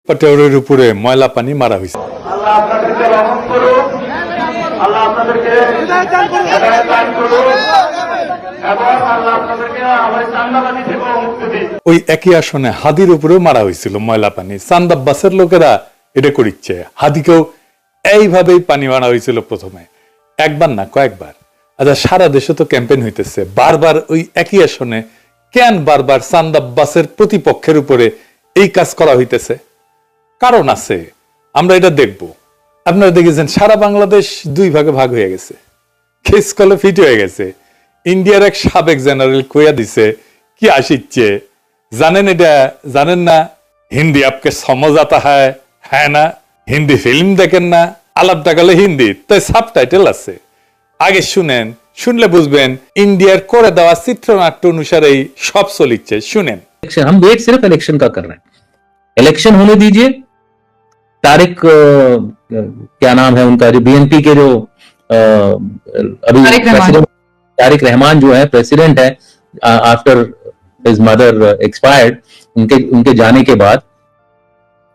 পাটেওয়ারের উপরে ময়লা পানি মারা হয়েছে। আল্লাহ আপনাদেরকে রহম করুন, আল্লাহ আপনাদেরকে হেদায়েত দান করুন এবং আল্লাহ আপনাদেরকে আমার চান্দাবাজি থেকে মুক্তি দিন। ওই একই আসনে হাদির উপরেও মারা হয়েছিল ময়লা পানি। চান্দ আব্বাসের লোকেরা এটা করিচ্ছে। হাদিকেও এইভাবেই পানি মারা হয়েছিল প্রথমে, একবার না কয়েকবার। আচ্ছা, সারা দেশে তো ক্যাম্পেইন হইতেছে, বারবার ওই একই আসনে কেন বারবার চান্দ আব্বাসের প্রতিপক্ষের উপরে এই কাজ করা হইতেছে? কারণ আছে, আমরা এটা দেখব। আপনারা দেখেছেন সারা বাংলাদেশ দুই ভাগে ভাগ হয়ে গেছে, কেস কলে ফিট হয়ে গেছে। ইন্ডিয়ার এক সাবেক জেনারেল কইয়া দিছে কি আসিচ্ছে জানেন? এটা জানেন না? হিন্দি আপকে সমঝ আতা হ্যাঁ না? হিন্দি ফিল্ম দেখেন না? আলাপ টাকালে হিন্দি, তাই সাবটাইটেল আছে, আগে শুনেন, শুনলে বুঝবেন ইন্ডিয়ার করে দেওয়া চিত্রনাট্য অনুসারেই সব চলিচ্ছে। শুনেন। हम वेट सिर्फ इलेक्शन का कर रहे हैं, इलेक्शन होने दीजिए। तारिक क्या नाम है उनका, जो बीएनपी के जो अभी तारिक रहमान जो है प्रेसिडेंट है, आफ्टर हिज मदर एक्सपायर्ड, उनके जाने के बाद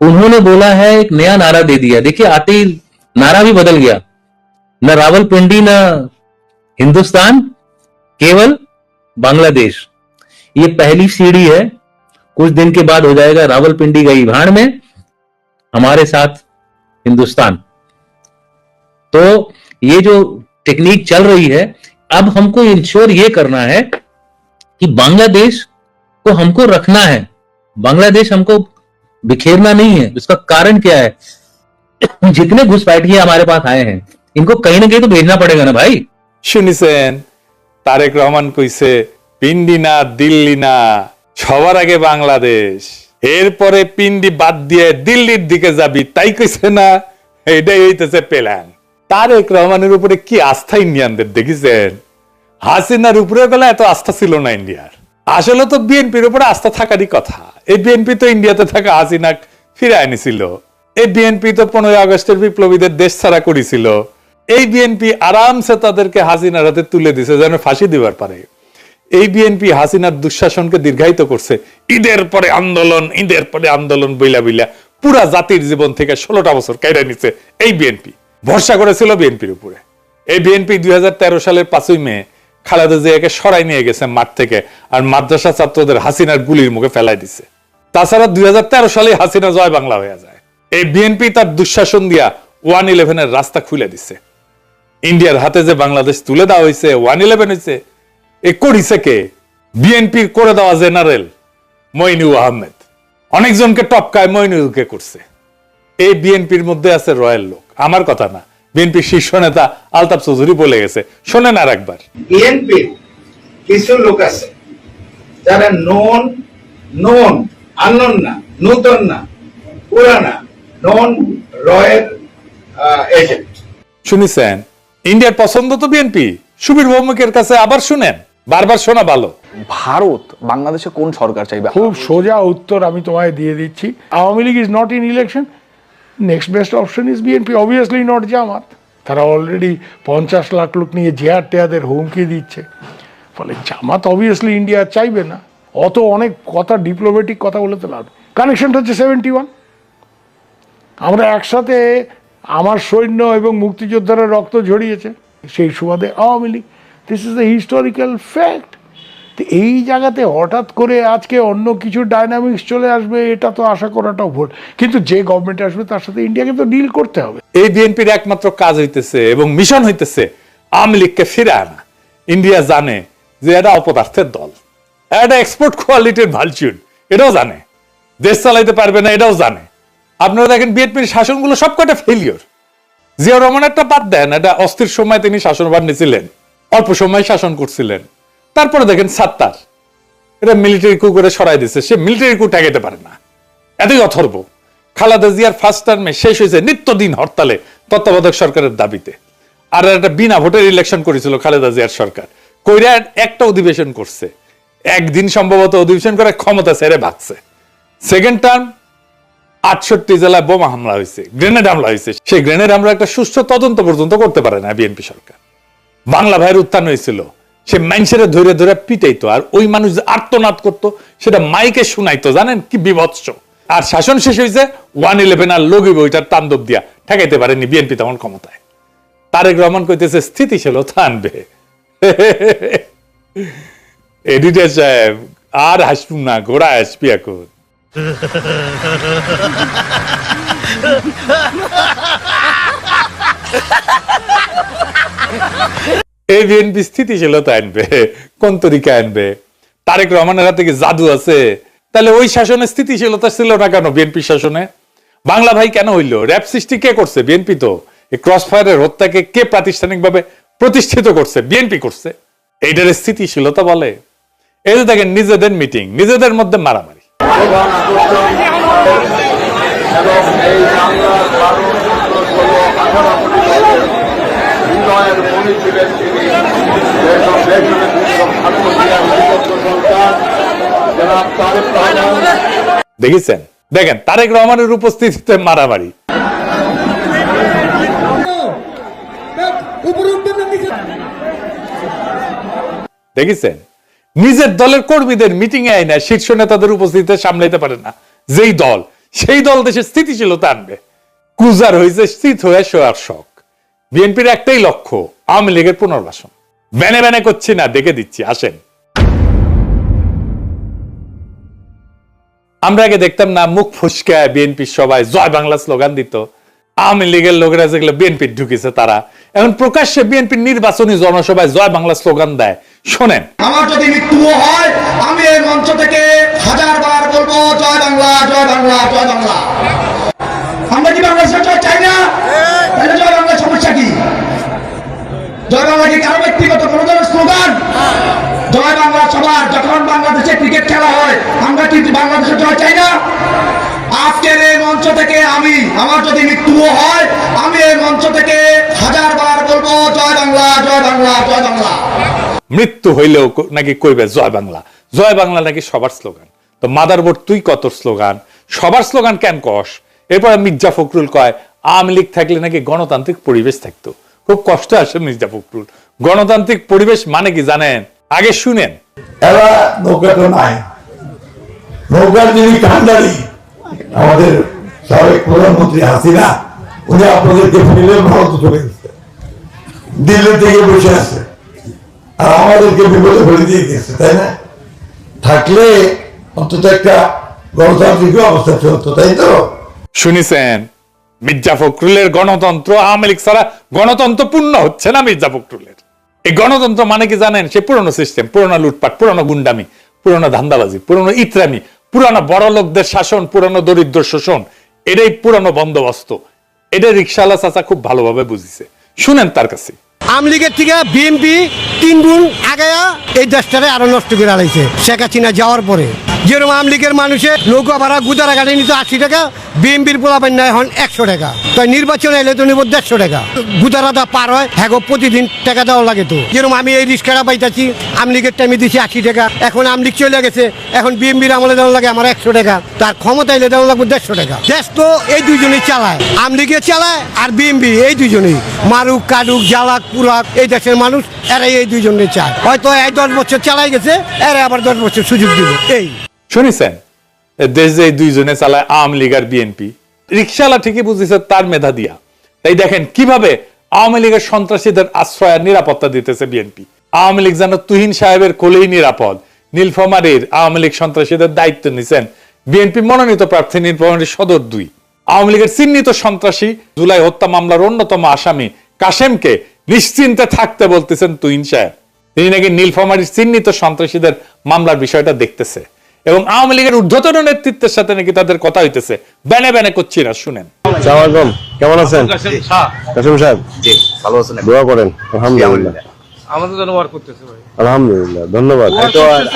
उन्होंने बोला है, एक नया नारा दे दिया। देखिए, आते ही नारा भी बदल गया, न रावलपिंडी न हिंदुस्तान, केवल बांग्लादेश। ये पहली सीढ़ी है, कुछ दिन के बाद हो जाएगा रावलपिंडी गई भाड़ में, हमारे साथ हिंदुस्तान। तो ये जो टेक्निक चल रही है, अब हमको इंश्योर ये करना है कि बांग्लादेश को हमको रखना है, बांग्लादेश हमको बिखेरना नहीं है। इसका कारण क्या है? जितने घुसपैठिए हमारे पास आए हैं, इनको कहीं ना कहीं तो भेजना पड़ेगा ना भाई। শুনিছেন তারেক রহমান কইছে পিন্ডি না দিল্লি না, সবার আগে বাংলাদেশ, এরপরে পিন্ডি বাদ দিয়ে দিল্লির দিকে যাবি, তাই কইছে না? এটাই হইতেছে প্ল্যান। তারেক রহমানের উপরে কি আস্থা ইন্ডিয়ানদের দেখেছেন? হাসিনার উপরে গেলে এত আস্থা ছিল না ইন্ডিয়ার। আসলে তো বিএনপির উপরে আস্থা থাকারই কথা। এই বিএনপি তো ইন্ডিয়াতে থাকা হাসিনা ফিরে আনিছিল। এই বিএনপি তো 15 আগস্টের বিপ্লবীদের দেশ ছাড়া করেছিল। এই বিএনপি আরামসে তাদেরকে হাসিনার হাতে তুলে দিছে যেন ফাঁসি দিবার পারে। এই বিএনপি হাসিনার দুঃশাসনকে দীর্ঘায়িত করছে। ঈদের পরে আন্দোলন, ঈদের পরে আন্দোলন বইলা বইলা পুরা জাতির জীবন থেকে 16টা বছর কেড়ে নিছে এই বিএনপি। ভরসা করেছিল বিএনপির উপরে। এই বিএনপি 2013 সালের 5ই মে খালেদা জিয়াকে সরাই নিয়ে গেছে মাঠ থেকে, আর মাদ্রাসা ছাত্রদের হাসিনার গুলির মুখে ফেলাই দিছে। তাছাড়া 2013 সালে হাসিনা জয় বাংলা হয়ে যায়। এই বিএনপি তার দুঃশাসন দিয়া 111 এর রাস্তা খুলে দিছে। ইন্ডিয়ার হাতে যে বাংলাদেশ তুলে দেওয়া হয়েছে, 111 হয়েছে, এ করিছে কে? বিএনপির করে দেওয়া জেনারেল মইনুল আহমেদ। অনেকজনকে টপকায় মইনুলকে করছে। এই বিএনপির মধ্যে আছে রয়্যাল লোক, আমার কথা না, বিএনপির শীর্ষ নেতা আলতাফ চৌধুরী বলে গেছে। শোনেন আর একবার। বিএনপির কিছু লোক আছে যারা নন আননোন না, নতুন না, পুরানা, নন রয়্যাল এজেন্ট। শুনেছেন? ইন্ডিয়ার পছন্দ তো বিএনপি। সুবীর ভৌমিকের কাছে আবার শুনেন, বারবার শোনা ভালো। ভারত বাংলাদেশে কোন সরকার চাইবে? খুব সোজা উত্তর আমি তোমায় দিয়ে দিচ্ছি। Awami League is not in election, next best option is BNP, obviously not Jamaat. তারা অলরেডি 50 লাখ লোক নিয়ে জিহাদ টেয়াদের হুমকি দিচ্ছে। ফলে জামাত অবভিয়াসলি ইন্ডিয়া চাইবে না। অত অনেক কথা, ডিপ্লোম্যাটিক কথা বলে তো লাভ। কানেকশনটা হচ্ছে 71। আমরা একসাথে, আমার সৈন্য এবং মুক্তিযোদ্ধারা রক্ত ঝরিয়েছে, সেই সুবাদে Awami League. This is the historical fact. তো এই জায়গাতে হঠাৎ করে আজকে অন্য কিছু ডাইনামিক্স চলে আসবে, এটা তো আশা করাটাও ভুল। কিন্তু যে গভর্নমেন্ট আসবে তার সাথে ইন্ডিয়াকে তো ডিল করতে হবে। এই বিএনপির একমাত্র কাজ হইতেছে এবং মিশন হইতেছে আওয়ামী লীগকে ফিরে আনা। ইন্ডিয়া জানে যে এটা অপদার্থের দল, এটা এক্সপোর্ট কোয়ালিটির ভালচুন, এটাও জানে। দেশ চালাইতে পারবে না, এটাও জানে। আপনারা দেখেন বিএনপির শাসনগুলো সবকটা ফেলিওর। জিয়াউর রহমান একটা বাদ দেন, এটা অস্থির সময় তিনি শাসনভার নিয়েছিলেন, অল্প সময় শাসন করছিলেন। তারপরে দেখেন সাত্তার, এটা মিলিটারি কু করে সরাই দিচ্ছে, সে মিলিটারি কু ঠেকাইতে পারে না, এতই অথর্ব। খালেদা জিয়ার ফার্স্ট টার্মে শেষ হয়েছে নিত্যদিন হরতালে তত্ত্বাবধায়ক সরকারের দাবিতে। আর একটা বিনা ভোটের ইলেকশন করেছিল খালেদা জিয়ার সরকার, কইরা একটা অধিবেশন করছে, একদিন সম্ভবত অধিবেশন করে ক্ষমতা ছেড়ে ভাগছে। সেকেন্ড টার্ম 68 জেলায় বোমা হামলা হয়েছে, গ্রেনেড হামলা হয়েছে। সেই গ্রেনেড হামলা একটা সুষ্ঠু তদন্ত পর্যন্ত করতে পারে না বিএনপি সরকার। বাংলা ভাইয়ের উত্থান হয়েছিল, সে মানুষের ধরে ধরে পিটাইতো, আর ওই মানুষ যে আর্তনাদ করতো সেটা মাইকে শুনাইতো। জানেন কি বিভৎস! আর শাসন শেষ হয়েছে 111 আর লগিব ওইটার তাণ্ডব দিয়া ঠেকাইতে পারেনি বিএনপি তখন ক্ষমতায়। তারেক রহমান কইতেছে স্থিতিশীলতা আনবে। এডিটর সাহেব আর হাসবুন না, ঘোড়া হাসবি এখন। এই বিএনপি স্থিতিশীলতা আনবে কোন তরিকা আনবে? তারেক রহমানের হাতে কি জাদু আছে? তাহলে ওই শাসনে স্থিতিশীলতা ছিল না কেন? বিএনপি শাসনে বাংলা ভাই কেন হইল? র‍্যাব সৃষ্টি কে করছে? বিএনপি। তো এই ক্রসফায়ারের হত্যাকে কে প্রাতিষ্ঠানিকভাবে প্রতিষ্ঠিত করছে? বিএনপি করছে। এইটার স্থিতিশীলতা বলে? এই যে দেখেন নিজেদের মিটিং, নিজেদের মধ্যে মারামারি। দেখেছেন? দেখেন তারেক রহমানের উপস্থিতিতে মারামারি। দেখেছেন? নিজের দলের কর্মীদের মিটিং এ আইনা শীর্ষ নেতাদের উপস্থিতিতে সামলাইতে পারে না যেই দল, সেই দল দেশের স্থিতিশীলতা আনবে। কুজার হয়েছে স্থিত হয়ে শোয়ার শখ। বিএনপির একটাই লক্ষ্য, আওয়ামী লীগের পুনর্বাসন। ব্যানে ব্যানে করছি না, দেখে দিচ্ছি, আসেন। আমরা আগে দেখতাম না মুখ ফুসকায় বিএনপির সবাই জয় বাংলা স্লোগান দিত। আওয়ামী লীগের লোকেরা যেগুলো বিএনপির ঢুকেছে তারা এখন প্রকাশ্যে বিএনপির নির্বাচনী জনসভায় জয় বাংলা স্লোগান দেয়। শোনেন, আমার যদি মৃত্যুও হয় আমি এই মঞ্চ থেকে 1000 বার বলবো জয় বাংলা, জয় বাংলা, জয় বাংলা। আমরা কি বাংলাদেশের জয় চাই না? তাহলে জয় বাংলার সমস্যা কি? জয় বাংলা কি কারো ব্যক্তিগত কোনো ধরনের স্লোগান? জয় বাংলা সবার। যখন বাংলাদেশে ক্রিকেট খেলা হয় আমরা কি বাংলাদেশের জয় চাই না? আজকের এই মঞ্চ থেকে আমার যদি মৃত্যুও হয় আমি এই মঞ্চ থেকে 1000 বার বলবো জয় বাংলা, জয় বাংলা, জয় বাংলা। মৃত্যু হইলেও নাকি কইবে জয় বাংলা। জয় বাংলা নাকি সবার স্লোগান। তো মাদারবোর্ড তুই কত স্লোগান, সবার স্লোগান কেন কস? এরপর মির্জা ফখরুল কয় আওয়ামী লীগ থাকলে নাকি গণতান্ত্রিক পরিবেশ থাকতো। খুব কষ্ট আসে মির্জা ফখরুল। গণতান্ত্রিক পরিবেশ মানে কি জানেন? আগে শুনেন। এরা নৌকাটা নাই, নৌকার যিনি কান্ডারি আমাদের সাবেক প্রধানমন্ত্রী হাসিনা, উনি আপনাদেরকে ফেলে ভারত চলে গেছে, দিল্লি থেকে বসে আছে, আর আমাদেরকে বিপদে ফেলে দিয়ে গেছে, তাই না? থাকলে অন্তত একটা গণতান্ত্রিক অবস্থা চলতো, তাই তো? শুনেছেন? মির্জা ফখরুলের গণতন্ত্র আওয়ামী লীগ ছাড়া গণতন্ত্র পূর্ণ হচ্ছে না মির্জা ফখরুলের। এই গণতন্ত্র মানে কি জানেন? সে পুরনো সিস্টেম, পুরনো লুটপাট, পুরনো গুন্ডামি, পুরনো ধান্দাবাজি, পুরনো ইতরামি, পুরনো বড় লোকদের শাসন, পুরনো দরিদ্র শোষণ। এটাই পুরনো বন্দোবস্ত। এটা রিকশাওয়ালা চাচা খুব ভালোভাবে বুঝিছে। শুনেন তার কাছে। আওয়ামী লীগের থেকে বিএনপি 3 গুণ আগায়া এই দেশটারে আরো নষ্ট করে আলাইছে শেখ হাসিনা যাওয়ার পরে। যেরকম আওয়ামী লীগের মানুষের নৌকা ভাড়া গুদারা গাড়ি নিত 80 টাকা, বিএনপির পোলাপান নেয় এখন 100 টাকা। তাই নির্বাচনে এলে তো নিব 150 টাকা। গুদারাটা পার হয় হ্যাঁ প্রতিদিন টাকা দেওয়া লাগে। তো যেরকম আমি এই রিক্সাটা পাইতেছি আওয়ামী লীগের টাইমে দিচ্ছি 80 টাকা, এখন আওয়ামী লীগ চলে গেছে, এখন বিএনপির আমলে দেওয়া লাগে আমার 100 টাকা, তার ক্ষমতা এলে দেওয়া লাগবে 150 টাকা। দেশ তো এই দুইজনেই চালায়, আওয়ামী লীগে চালায় আর বিএনপি, এই দুইজনেই মারুক কাটুক জ্বালাক পুরাক এই দেশের মানুষ এরাই এই দুইজনে চায়। হয়তো এই 10 বছর চালাই গেছে, এরা আবার 10 বছর সুযোগ দিব। এই শুনেছেন? দেশ যে দুইজনে চালায় আওয়ামী লীগ আর বিএনপি। রিকশাওয়ালা ঠিকই বুঝেছে তার মেধা দিয়া। তাই দেখেন কিভাবে আওয়ামী লীগের সন্ত্রাসীদের আশ্রয় আর নিরাপত্তা দিতেছে বিএনপি। আওয়ামী লীগ যেন তুহিন সাহেবের কোলেই নিরাপদ। নীলফামারীর আওয়ামী লীগ সন্ত্রাসীদের দায়িত্ব নিছেন বিএনপি মনোনীত প্রার্থী নীলফামারীর সদর 2। আওয়ামী লীগের চিহ্নিত সন্ত্রাসী জুলাই হত্যা মামলার অন্যতম আসামি কাশেমকে নিশ্চিন্তে থাকতে বলতেছেন তুহিন সাহেব। তিনি নাকি নীলফামারীর চিহ্নিত সন্ত্রাসীদের মামলার বিষয়টা দেখতেছে এবং আওয়ামী লীগের ঊর্ধ্বতন নেতৃত্বের সাথে নাকি তাদের কথা হইতেছে। ব্যানে ব্যানে করছি না, শুনেন। কেমন আছেন কাসেম সাহেব? জি ভালো আছেন? দোয়া করেন। আলহামদুলিল্লাহ, আমাদের জন্য ওয়ার্ক করতেছে ভাই। আলহামদুলিল্লাহ, ধন্যবাদ।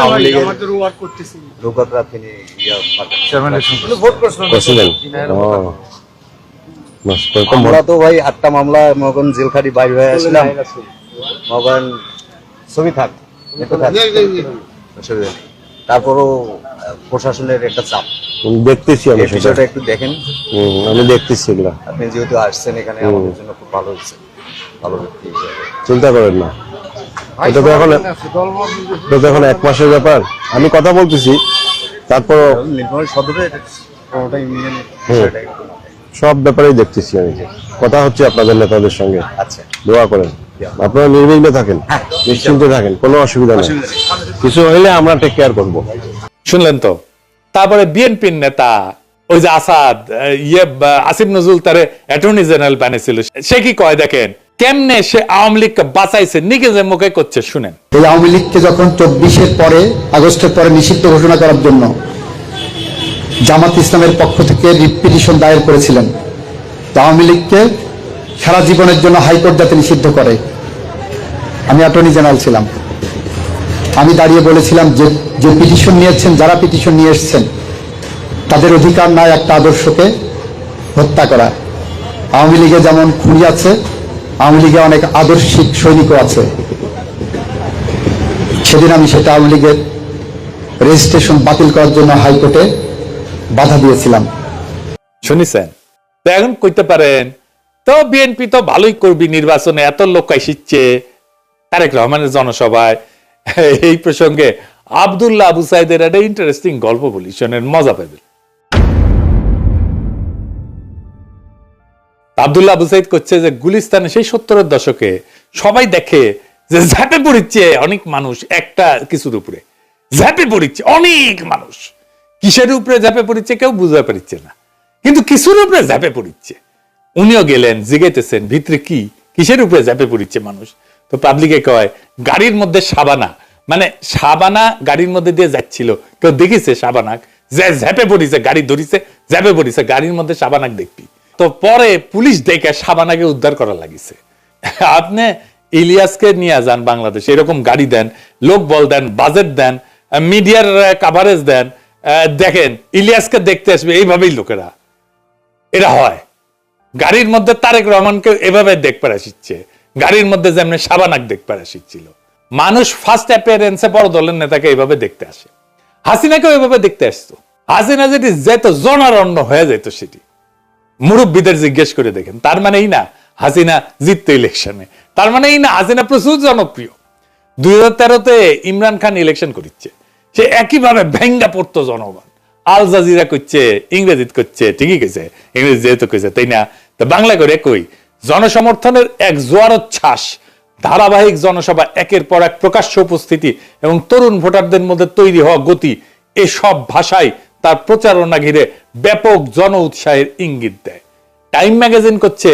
আমাদের ওয়ার্ক করতেছি। লোকরা তিনি করছিলেন? আমরা তো ভাই 8টা মামলা মগন জেলখাটি বাইরে হয়ে আসলাম। মগন ছবি থাক একটু থাক, অসুবিধা নেই। তারপরও প্রশাসনের একটা চাপ দেখতেছি, আমি বিষয়টা একটু দেখেন। আমি দেখতেছি এগুলা। আপনি যেহেতু আসছেন এখানে আমাদের জন্য খুব ভালো হচ্ছে, ভালো ব্যক্তি হিসেবে। চিন্তা করেন না, এটা তো এখন 1 মাসের ব্যাপার। আমি কথা বলতেছি, তারপর নীলফামারী সদরে সব ব্যাপারেই দেখতেছি আমি, কথা হচ্ছে আপনাদের নেতাদের সঙ্গে। আচ্ছা, দোয়া করেন, আপনারা নির্বিঘ্নে থাকেন, নিশ্চিন্তে থাকেন, কোনো অসুবিধা নেই। কিছু হইলে আমরা টেক কেয়ার করবো। শুনলেন তো? তারপরে বিএনপির নেতা ওই যে আসাদ আসিফ নজরুল তারে অ্যাটর্নি জেনারেল বানিয়েছিল, সে কি কয় দেখেন কেমনে সে আওয়ামী লীগকে বাঁচাইছে, নিজের মুখে করছে শুনেন। এই আওয়ামী লীগকে যখন 24-এর পরে, আগস্টের পরে নিষিদ্ধ ঘোষণা করার জন্য জামাত ইসলামের পক্ষ থেকে রিট পিটিশন দায়ের করেছিলেন, তো আওয়ামী লীগকে সারা জীবনের জন্য হাইকোর্ট যাতে নিষিদ্ধ করে। আমি অ্যাটর্নি জেনারেল ছিলাম, আমি দাঁড়িয়ে বলেছিলাম যে যে পিটিশন নিয়েছেন, যারা পিটিশন নিয়ে এসছেন তাদের অধিকার নাই একটা আদর্শকে হত্যা করা। আওয়ামী লীগে যেমন খুনি আছে, আওয়ামী লীগে অনেক আদর্শিক সৈনিকও আছে। সেদিন আমি সেটা আওয়ামী লীগের রেজিস্ট্রেশন বাতিল করার জন্য হাইকোর্টে বাধা দিয়েছিলাম। শুনেছেন তো? এখন কইতে পারেন তো বিএনপি তো ভালোই করবি, নির্বাচনে এত লোক আসছে তারেক রহমানের জনসভায়। এই প্রসঙ্গে আব্দুল্লাহ আবু সাইদের একটা ইন্টারেস্টিং গল্প বলি, শোনেন, মজা পাবেন। আব্দুল্লাহ আবু সাইদ করছে যে গুলিস্তানে সেই 70-এর দশকে সবাই দেখে যে ঝাঁপে পড়িচ্ছে অনেক মানুষ একটা কিছুর উপরে, ঝাঁপে পড়িচ্ছে অনেক মানুষ। কিসের উপরে ঝাঁপে পড়িচ্ছে কেউ বুঝতে পারছে না, কিন্তু কিছুর উপরে ঝাঁপে পড়িচ্ছে। উনিও গেলেন, জিগাইতেছেন ভিতরে কি, কিসের উপরে ঝাঁপে পড়িচ্ছে মানুষ। তো পাবলিকে কয় গাড়ির মধ্যে সাবানা, মানে সাবানা গাড়ির মধ্যে দিয়ে যাচ্ছিল, কেউ দেখিছে সাবানাক যে ঝাঁপে পড়িছে, গাড়ি ধরিছে ঝাঁপে পড়িছে, গাড়ির মধ্যে সাবানাক দেখবি। তো পরে পুলিশ দেখে সাবানাকে উদ্ধার করা লাগিছে। আপনি ইলিয়াসকে নিয়ে যান বাংলাদেশ, এরকম গাড়ি দেন, লোক বল দেন, বাজেট দেন, মিডিয়ার কাভারেজ দেন, দেখেন ইলিয়াসকে দেখতে আসবে এইভাবেই লোকেরা। এটা হয় গাড়ির মধ্যে তারেক রহমানকে এভাবে দেখতে আসছে, গাড়ির মধ্যে যেমন সাবানাক দেখতে আসছিল। মানুষ ফার্স্ট অ্যাপিয়ারেন্সে বড় দলের নেতাকে এইভাবে দেখতে আসে। হাসিনাকেও এভাবে দেখতে আসতো। হাসিনা যেটি যেত জনারণ্য হয়ে যেত, সেটি মুরব্বীদের জিজ্ঞেস করে দেখেন। তার মানে এই না হাসিনা জিততো ইলেকশনে, তার মানে এই না হাসিনা প্রচুর জনপ্রিয়। 2013-তে ইমরান খান ইলেকশন করিচ্ছে, সে একইভাবে ভেঙ্গা পড়তো জনগণ। আল জাজিরা করছে, ইংরেজিত করছে, ঠিকই কইছে, ইংরেজি যেহেতু কইছে তাই না, তো বাংলা করে কই জনসমর্থনের এক জোয়ারচ্ছ্বাস, ধারাবাহিক জনসভা, একের পর এক প্রকাশ্য উপস্থিতি এবং তরুণ ভোটারদের মধ্যে তৈরি হওয়া গতি, এসব ভাষায় তার প্রচারণা ঘিরে ব্যাপক জন উৎসাহের ইঙ্গিত দেয়। টাইম ম্যাগাজিন করছে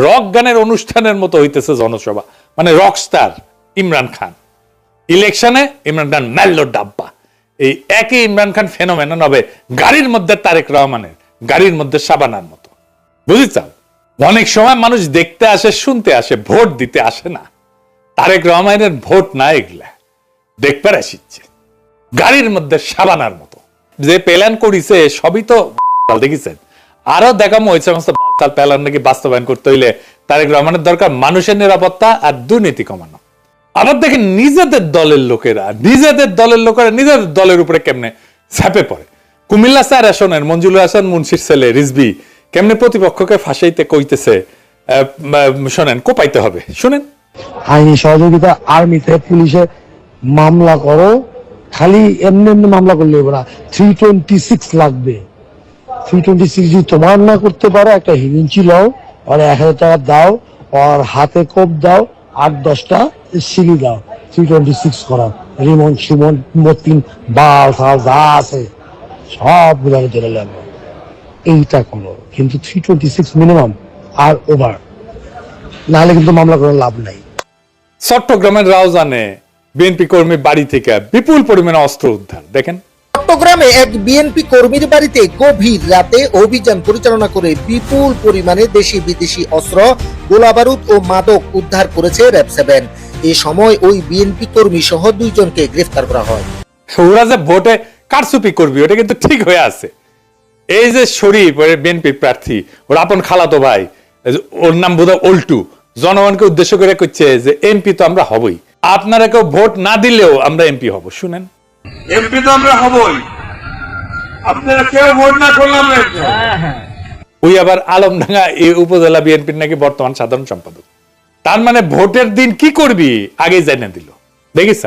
রক গানের অনুষ্ঠানের মতো হইতেছে জনসভা, মানে রক স্টার ইমরান খান। ইলেকশনে ইমরান খান মেল্লো ডাব্বা। এই একই ইমরান খান ফেনোমেনন হবে গাড়ির মধ্যে তারেক রহমানের, গাড়ির মধ্যে সাবানার মতো। বুঝেছাও? অনেক সময় মানুষ দেখতে আসে, শুনতে আসে, ভোট দিতে আসে না। তারেক রহমানের ভোট না, এগুলা দেখবার আসিচ্ছে গাড়ির মধ্যে সাবানার মতো। যে প্ল্যান করিছে সবই তো দেখেছেন, আরো দেখামো ওই সমস্ত প্ল্যান নাকি বাস্তবায়ন করতে হইলে তারেক রহমানের দরকার মানুষের নিরাপত্তা আর দুর্নীতি কমানো। আবার দেখেন নিজেদের দলের লোকেরা নিজেদের দলের উপরে কেমনে ঝাঁপে পড়ে। কুমিল্লা 4 আসনের মঞ্জুরুল হাসান মুন্সির ছেলে রিজভি কেমনে প্রতিপক্ষকে ফাঁসাইতে কইতেছে, শোনেন, কোপাইতে হবে, শুনেন। আইনি সহযোগিতা, আর্মিতে, পুলিশে মামলা করো, খালি এমনি এমনি মামলা করলে ওরা 326 লাগবে। 326 যদি তোমার না করতে পারো, একটা হিরিঞ্চি লও, আর 1000 টাকা দাও, আর হাতে কোপ দাও, 8-10টা সিলি দাও, 326 করা, রিমন সিমন মতিন বাল ফাল যা আছে সব গুলাকে ধরে লাগবে। এইটা করো, কিন্তু 326 মিনিমাম আর ওভার, নাহলে কিন্তু মামলা করার লাভ নাই। চট্টগ্রামের রাউজানে বিএনপি কর্মী বাড়ি থেকে বিপুল পরিমাণে অস্ত্র উদ্ধার, দেখেন। চট্টগ্রামে এক বিএনপি কর্মীর বাড়িতে গভীর রাতে অভিযান পরিচালনা করে বিপুল পরিমাণে দেশি বিদেশি অস্ত্র, গোলাবারুদ ও মাদক উদ্ধার করেছে র‍্যাব-7। এই সময় ওই বিএনপি কর্মী সহ 2 জনকে গ্রেফতার করা হয়। ওরা যে ভোটে কারচুপি করবি ওটা কিন্তু ঠিক হয়ে আছে। এই যে শরীফ বিএনপি প্রার্থী, ওর আপন খালাতো ভাই, ওর নাম বোধহয় অল্টু, জনগণকে উদ্দেশ্য করে কইছে যে এমপি তো আমরা হবই, আপনারা কেউ ভোট না দিলেও আমরা এমপি হব। শুনেন, এমপি তো আমরা হবই, আপনারা কেউ ভোট না করলাম। ওই আবার আলমডাঙ্গা এই উপজেলা বিএনপির নাকি বর্তমান সাধারণ সম্পাদক। তার মানে ভোটের দিন কি করবি আগে জানিয়ে দিল। দেখিস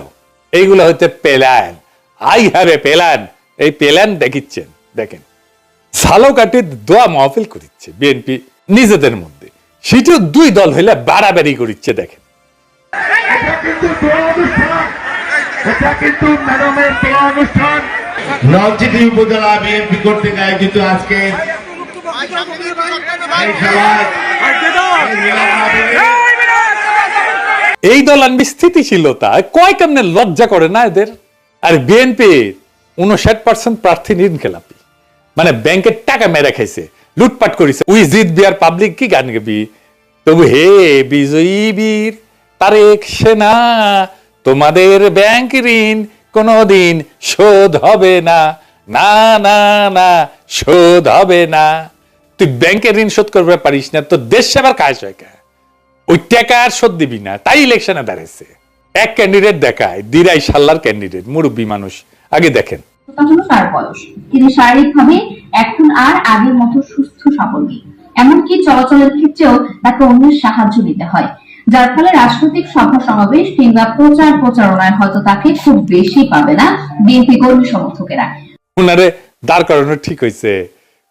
এইগুলো হচ্ছে plan, I have a plan. এই প্ল্যান দেখিচ্ছেন, দেখেন ঝালকাঠির দোয়া মাহফিল করিচ্ছে বিএনপি নিজেদের মধ্যে, সেটিও দুই দল হইলে বাড়াবাড়ি করিচ্ছে। দেখেন নলছিটি উপজেলা বিএনপি কর্তৃক আয়োজিত আজকে এই দল আনবি স্থিতিশীলতা, কয় কেমনে লজ্জা করে না এদের। আর বিএনপির 59% প্রার্থী ঋণখেলাপি, মানে ব্যাংকের টাকা মেরে খাইছে, লুটপাট করেছে। উই জিতবি আর পাবলিক কি গান গাবি, তবু হে বিজয়ী বীর তারেক সেনা, তোমাদের ব্যাংক ঋণ কোনদিন শোধ হবে না, না না না শোধ হবে না। তুই ব্যাংকের ঋণ শোধ করবে পারিস না, তো দেশ সেবার কাজ হয় কে? ওই টাকা আর শোধ দিবি না, তাই ইলেকশনে দাঁড়াইছে। এক ক্যান্ডিডেট দেখায়, দিরাই সাল্লার ক্যান্ডিডেট, মুরব্বী মানুষ। আগে দেখেন, তার বয়স, তিনি শারীরিকভাবে এখন আর আগের মতো সুস্থ সবল নেই, এমনকি চলাচলের ক্ষেত্রেও তাকে অন্যের সাহায্য নিতে হয়, যার ফলে রাজনৈতিক সভা সমাবেশ কিংবা প্রচারণায় হয়তো তাকে খুব বেশি পাবে না বিএনপি কর্মী সমর্থকেরা। উনারে দাঁড় করানো ঠিক হয়েছে।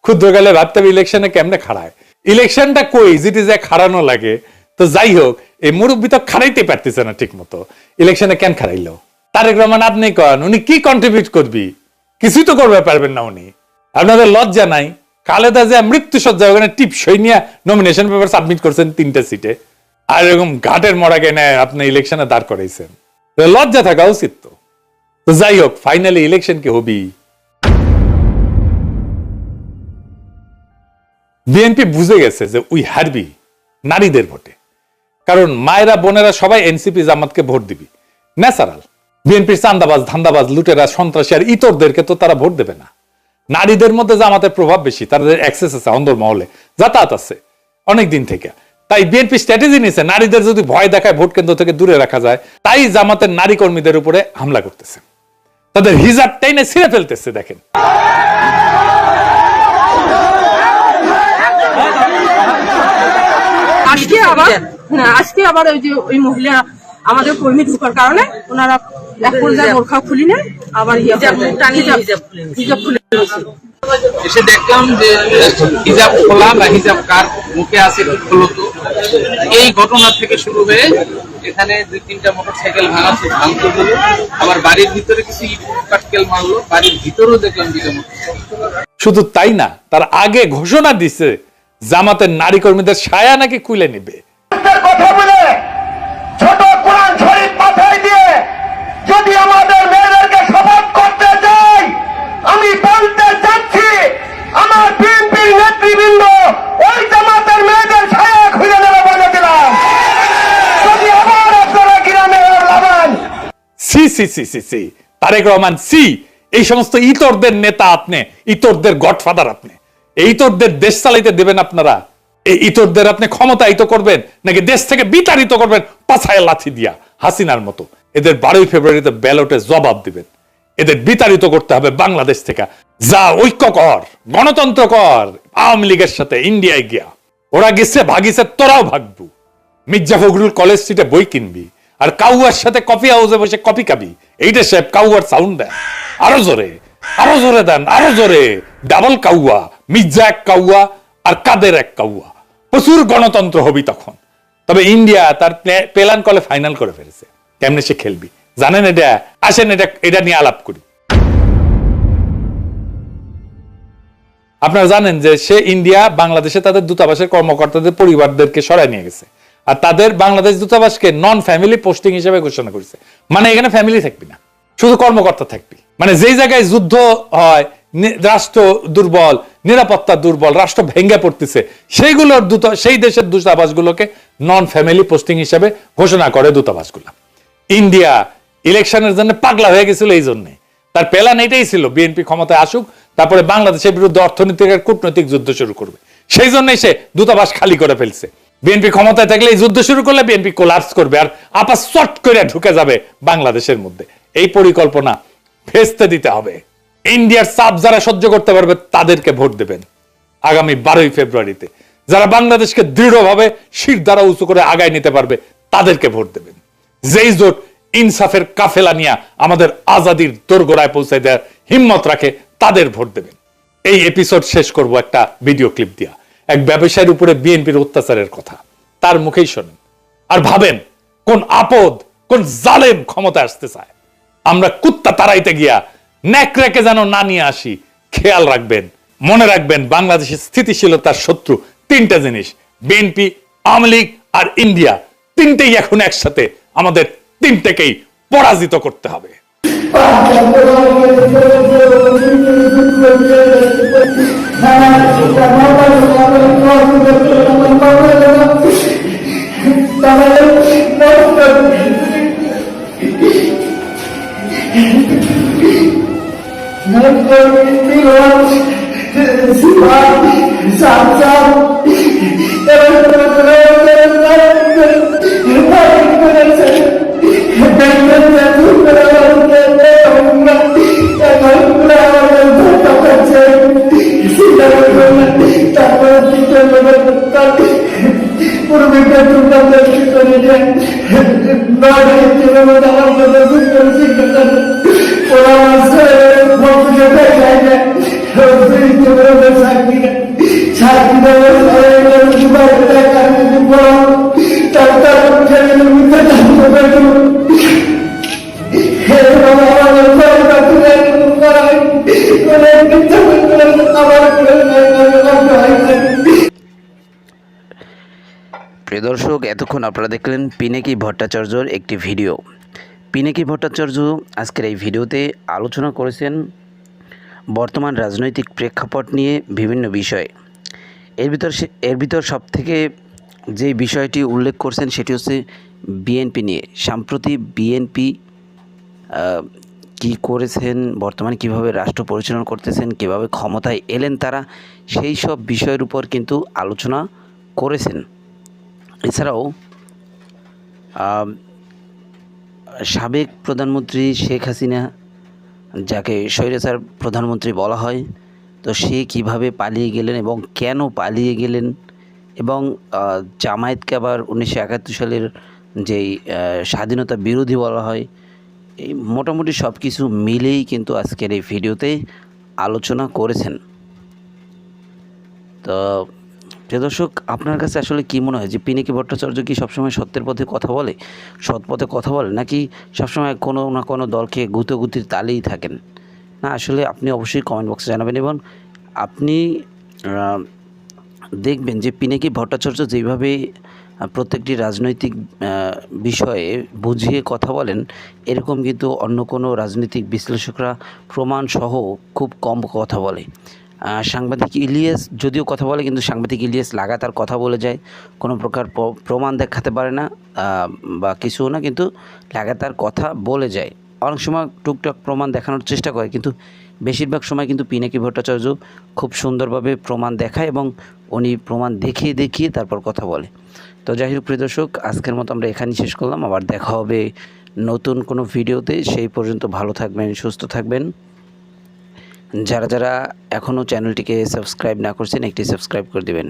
ক্ষুদ্র কালে ভাবতে ইলেকশনে কেমনে খাড়ায়, ইলেকশনটা কই যেটি যে খাড়ানো লাগে। তো যাই হোক, এই মুরব্বী তো খাড়াইতে পারতেছে না ঠিক মতো, ইলেকশনে কেন খাড়াইলো? তারেক রহমান আপনি কন, উনি কি কন্ট্রিবিউট করবি? কিছুই তো করবে পারবেন না উনি। আপনাদের লজ্জা নাই? খালেদা জিয়া মৃত্যু সজ্জায় ওখানে টিপসই নিয়ে নমিনেশন পেপার সাবমিট করছেন 3টা সিটে, আর এরকম ঘাটের মরাকে নেয় আপনি ইলেকশনে দাঁড় করাইছেন। লজ্জা থাকা উচিত তো। তো যাই হোক, ফাইনালি ইলেকশন কি হবি? বিএনপি বুঝে গেছে যে উই হারবি নারীদের ভোটে, কারণ মায়েরা বোনেরা সবাই এনসিপি জামাতকে ভোট দিবি, ন্যাচারাল। বিএনপির চান্দাবাজ ধান্দাবাজ লুটেরা সন্ত্রাসী আর ইতরদেরকে তো তারা ভোট দেবে না। নারীদের মধ্যে জামাতের প্রভাব বেশি, তাদের অ্যাক্সেস আছে, অন্দরমহলে যাতায়াত আছে অনেকদিন থেকে। তাই বিএনপি স্ট্র্যাটেজি নিয়েছে, নারীদের যদি ভয় দেখায় ভোট কেন্দ্র থেকে দূরে রাখা যায়। তাই জামাতের নারী কর্মীদের উপরে হামলা করতেছে, তাদের হিজাব টাইনে ছিঁড়ে ফেলতেছে। দেখেন আজকে আবার ওই যে ওই মহিলা আমাদের কর্মী ঢোকার কারণে ওনারা এক পর্যায়ে বোরখা খুলি নেন, আবার হিজাব খুলে এসে দেখলাম যে হিজাব খোলা বা হিজাব কার মুখে আছে মূলত এই ঘটনা থেকে শুরু হয়ে এখানে 2-3টা মোটরসাইকেল ভাঙচুর হলো, আবার বাড়ির ভিতরে কিছু ইট পাটকেল মারলো, বাড়ির ভিতরেও দেখলাম 2টা মোটরসাইকেল। শুধু তাই না, তার আগে ঘোষণা দিছে জামাতের নারী কর্মীদের সায়া নাকি খুলে নিবে। কথা বলে ছোট কোরআন শরীফ মাথায় দিয়ে যদি আমাদের মেয়েদেরকে শপথ করতে চাই, আমি বলতে চাচ্ছি আমার বিএনপির নেতৃবৃন্দ ওই জামাতের মেয়েদের ছায়া খুঁজে নেবে বলে দিলাম। যদি আবার আপনারা গ্রামে লাগান, সি সি সি সি সি তারেক রহমান সি, এই সমস্ত ইতরদের নেতা আপনি, ইতরদের গডফাদার আপনি। এই ইতরদের দেশ চালাইতে দেবেন আপনারা? এই ইতরদের আপনি ক্ষমতায়িত করবেন নাকি দেশ থেকে বিতাড়িত করবেন পাছায় লাথি দিয়া হাসিনার মতো? এদের 12ই ফেব্রুয়ারিতে ব্যালটে জবাব দিবেন। এদের বিতাড়িত করতে হবে বাংলাদেশ থেকে। যা ঐক্য কর, গণতন্ত্র কর আওয়ামী লীগের সাথে ইন্ডিয়ায় গিয়া। ওরা গেছে ভাগিছে, তোরাও ভাগবু। মির্জা ফখরুল কলেজ স্ট্রিটে বই কিনবি আর কাউয়ার সাথে কফি হাউসে বসে কফি খাবি। এইটা সাহেব কাউয়ার সাউন্ড দেন, আরো জোরে, আরো জোরে দেন, আরো জোরে। ডাবল কাউয়া, মির্জা এক কাউয়া আর কাদের এক কাউয়া। প্রচুর গণতন্ত্র হবি তখন। তবে ইন্ডিয়া তার প্ল্যান কলে ফাইনাল করে ফেলেছে, কেমনে সে খেলবি জানেন? এটা আসেন, এটা নিয়ে আলাপ করি। আপনারা জানেন যে সে ইন্ডিয়া বাংলাদেশে তাদের দূতাবাসের কর্মকর্তাদের পরিবারদেরকে সরায় নিয়ে গেছে, আর তাদের বাংলাদেশ দূতাবাসকে নন ফ্যামিলি পোস্টিং হিসেবে ঘোষণা করেছে। মানে এখানে ফ্যামিলি থাকবি না, শুধু কর্মকর্তা থাকবি। মানে যেই জায়গায় যুদ্ধ হয়, রাষ্ট্র দুর্বল, নিরাপত্তা দুর্বল, রাষ্ট্র ভেঙে পড়তেছে, সেই দেশের দূতাবাসগুলোকে নন ফ্যামিলি পোস্টিং হিসেবে ঘোষণা করে দূতাবাসগুলো। ইন্ডিয়া ইলেকশনের জন্য পাগলা হয়ে গেছিল, এই জন্যে তার প্ল্যান এটাই ছিল বিএনপি ক্ষমতায় আসুক, তারপরে বাংলাদেশের বিরুদ্ধে অর্থনৈতিক আর কূটনৈতিক যুদ্ধ শুরু করবে। সেই জন্যই সে দূতাবাস খালি করে ফেলছে। বিএনপি ক্ষমতায় থাকলে এই যুদ্ধ শুরু করলে বিএনপি কোলাপস করবে আর আপা চট করে ঢুকে যাবে বাংলাদেশের মধ্যে। এই পরিকল্পনা ভেস্তে দিতে হবে। ইন্ডিয়ার চাপ যারা সহ্য করতে পারবে তাদেরকে ভোট দেবেন আগামী 12ই ফেব্রুয়ারিতে। যারা বাংলাদেশকে দৃঢ়ভাবে শির দ্বারা উঁচু করে আগায় নিতে পারবে তাদেরকে ভোট দেবেন। যেই জোট ইনসাফের কাফেলা নিয়ে আমাদের আজাদির দোরগোড়ায় পৌঁছে দেওয়ার হিম্মত রাখে তাদের ভোট দেবেন। এই এপিসোড শেষ করব একটা ভিডিও ক্লিপ দিয়া, এক ব্যবসায়ীর উপরে বিএনপির অত্যাচারের কথা। তার মুখেই শোনেন আর ভাবেন কোন আপদ, কোন জালেম ক্ষমতা আসতে চায়। আমরা কুত্তা তাড়াইতে গিয়া ন্যাকড়াকে যেন না নিয়ে আসি, খেয়াল রাখবেন। মনে রাখবেন, বাংলাদেশের স্থিতিশীলতার শত্রু তিনটা জিনিস, বিএনপি, আওয়ামী লীগ আর ইন্ডিয়া। তিনটেই এখন একসাথে, আমাদের তিনটেকেই পরাজিত করতে হবে। প্রিয় দর্শক, এতক্ষণ আপনারা দেখলেন পিনাকি ভট্টাচার্যর একটি ভিডিও। পিনাকি ভট্টাচার্য আজকের এই ভিডিওতে আলোচনা করেছেন বর্তমান রাজনৈতিক প্রেক্ষাপট নিয়ে বিভিন্ন বিষয়। এর ভিতর সবথেকে যে বিষয়টি উল্লেখ করছেন সেটি হচ্ছে বিএনপি নিয়ে। সাম্প্রতিক বিএনপি কি করেছেন, বর্তমানে কিভাবে রাষ্ট্র পরিচালনা করতেছেন, কিভাবে ক্ষমতায় এলেন তারা, সেই সব বিষয়ের উপর কিন্তু আলোচনা করেছেন। এছাড়াও সাবেক প্রধানমন্ত্রী শেখ হাসিনা, যাকে স্বৈরাচার প্রধানমন্ত্রী বলা হয়, তো সে কিভাবে পালিয়ে গেলেন এবং কেন পালিয়ে গেলেন, এবং জামায়াতকে আবার 1971 সালের যেই স্বাধীনতা বিরোধী বলা হয়, এই মোটামুটি সব কিছু মিলেই কিন্তু আজকের এই ভিডিওতে আলোচনা করেছেন। তো প্রিয় দর্শক, আপনার কাছে আসলে কী মনে হয় যে পিনাকি ভট্টাচার্য কি সবসময় সত্যের পথে কথা বলে, সৎ পথে কথা বলে, নাকি সবসময় কোনো না কোনো দলকে গুতির তালেই থাকেন? না, আসলে আপনি অবশ্যই কমেন্ট বক্সে জানাবেন। এবং আপনি দেখবেন যে পিনাকি ভট্টাচার্য যেভাবে প্রত্যেকটি রাজনৈতিক বিষয়ে বুঝিয়ে কথা বলেন, এরকম কিন্তু অন্য কোনো রাজনৈতিক বিশ্লেষকরা প্রমাণসহ খুব কম কথা বলে। সাংবাদিক ইলিয়াস যদিও কথা বলে, কিন্তু সাংবাদিক ইলিয়াস লাগাতার কথা বলে যায়, কোনো প্রকার প্রমাণ দেখাতে পারে না বা কিছু না, কিন্তু লাগাতার কথা বলে যায়। অনেক সময় টুকটাক প্রমাণ দেখানোর চেষ্টা করে, কিন্তু বেশিরভাগ সময় কিন্তু পিনাকি ভট্টাচার্য খুব সুন্দরভাবে প্রমাণ দেখায় এবং উনি প্রমাণ দেখিয়ে তারপর কথা বলে। তো যাই হোক প্রিয় দর্শক, আজকের মতো আমরা এখানেই শেষ করলাম। আবার দেখা হবে নতুন কোনো ভিডিওতে। সেই পর্যন্ত ভালো থাকবেন, সুস্থ থাকবেন। যারা এখনও চ্যানেলটিকে সাবস্ক্রাইব না করছেন, একটি সাবস্ক্রাইব করে দেবেন।